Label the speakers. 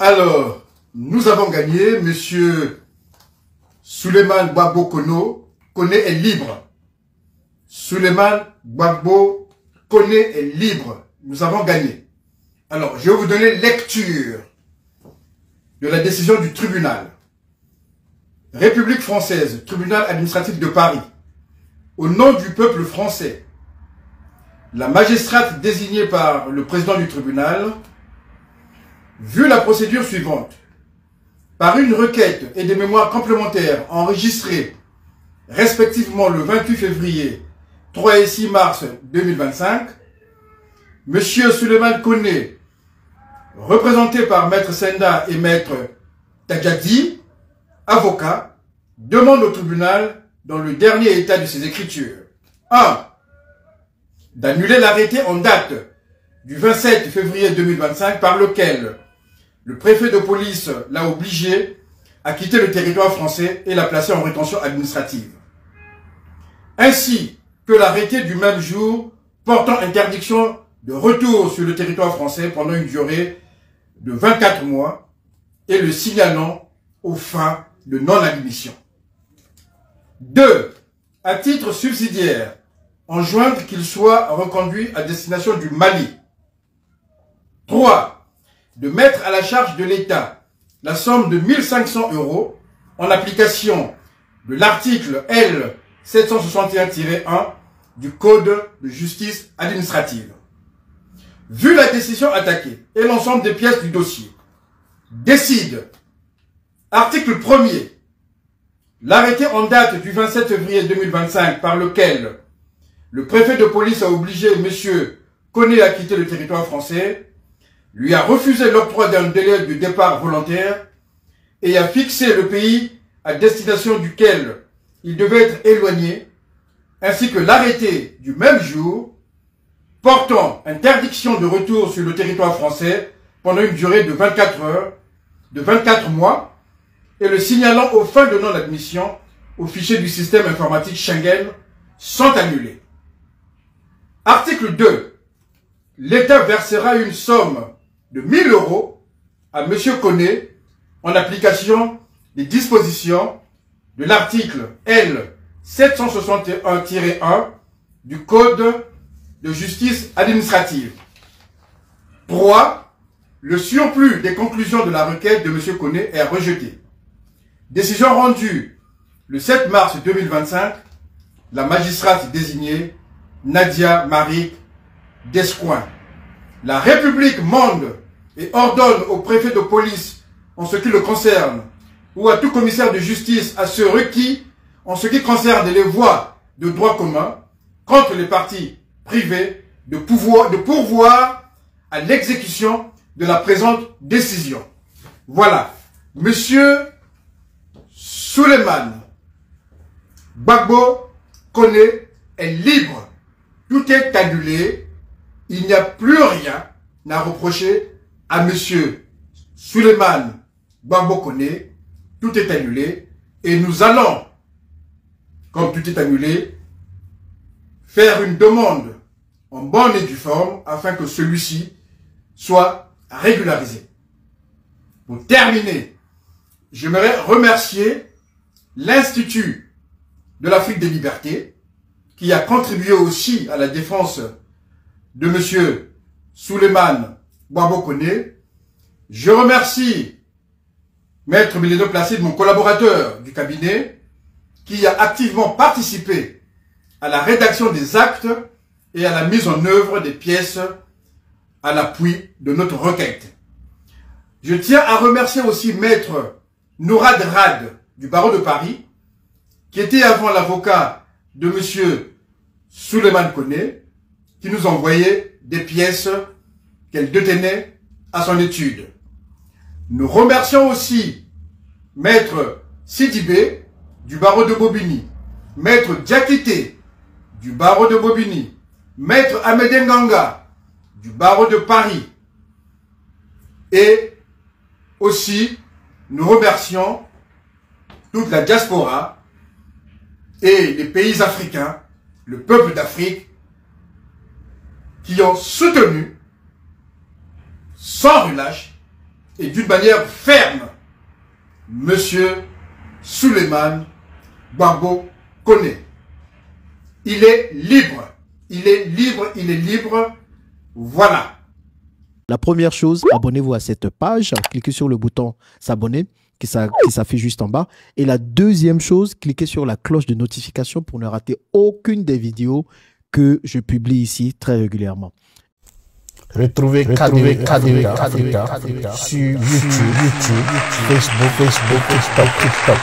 Speaker 1: Alors, nous avons gagné. Monsieur Souleymane Gbagbo Koné est libre. Souleymane Gbagbo Koné est libre. Nous avons gagné. Alors, je vais vous donner lecture de la décision du tribunal. République française, tribunal administratif de Paris. Au nom du peuple français, la magistrate désignée par le président du tribunal, vu la procédure suivante, par une requête et des mémoires complémentaires enregistrées respectivement le 28 février, 3 et 6 mars 2025, M. Souleymane Koné, représenté par Maître Senda et Maître Tadjadi, avocat, demande au tribunal, dans le dernier état de ses écritures, 1. D'annuler l'arrêté en date du 27 février 2025 par lequel le préfet de police l'a obligé à quitter le territoire français et l'a placé en rétention administrative. Ainsi que l'arrêté du même jour portant interdiction de retour sur le territoire français pendant une durée de 24 mois et le signalant aux fins de non-admission. 2. À titre subsidiaire, enjoindre qu'il soit reconduit à destination du Mali. 3. De mettre à la charge de l'État la somme de 1 500 € en application de l'article L. 761-1 du Code de justice administrative. Vu la décision attaquée et l'ensemble des pièces du dossier, décide, article 1er, l'arrêté en date du 27 février 2025 par lequel le préfet de police a obligé M. Koné à quitter le territoire français, lui a refusé l'octroi d'un délai de départ volontaire et a fixé le pays à destination duquel il devait être éloigné, ainsi que l'arrêté du même jour portant interdiction de retour sur le territoire français pendant une durée de 24 mois, et le signalant aux fins de non-admission au fichier du système informatique Schengen sont annulés. Article 2. L'État versera une somme de 1 000 € à M. Koné en application des dispositions de l'article L. 761-1 du Code de justice administrative. 3. Le surplus des conclusions de la requête de M. Koné est rejeté. Décision rendue le 7 mars 2025, la magistrate désignée Nadia Marie Descoings. La République mande et ordonne au préfet de police en ce qui le concerne ou à tout commissaire de justice à ce requis en ce qui concerne les voies de droit commun contre les parties privées de pourvoir à l'exécution de la présente décision. Voilà. Monsieur Souleymane Gbagbo Koné est libre. Tout est annulé. Il n'y a plus rien à reprocher à Monsieur Souleymane Gbagbo Koné. Tout est annulé. Et nous allons, comme tout est annulé, faire une demande en bonne et due forme afin que celui-ci soit régularisé. Pour terminer, j'aimerais remercier l'Institut de l'Afrique des Libertés qui a contribué aussi à la défense de M. Souleymane Gbagbo Koné. Je remercie Maître Bélédon Placide, mon collaborateur du cabinet, qui a activement participé à la rédaction des actes et à la mise en œuvre des pièces à l'appui de notre requête. Je tiens à remercier aussi Maître Nourad Rad du barreau de Paris, qui était avant l'avocat de M. Souleymane Koné, qui nous envoyait des pièces qu'elle détenait à son étude. Nous remercions aussi Maître Sidibé du barreau de Bobigny, Maître Diakité du barreau de Bobigny, Maître Amédée Nganga du barreau de Paris. Et aussi, nous remercions toute la diaspora et les pays africains, le peuple d'Afrique, qui ont soutenu, sans relâche, et d'une manière ferme Monsieur Souleymane Gbagbo Koné. Il est libre. Il est libre, il est libre. Voilà.
Speaker 2: La première chose, abonnez-vous à cette page. Cliquez sur le bouton s'abonner qui s'affiche juste en bas. Et la deuxième chose, cliquez sur la cloche de notification pour ne rater aucune des vidéos que je publie ici très régulièrement.
Speaker 3: Retrouvez KDV Africa sur YouTube, Facebook, TikTok.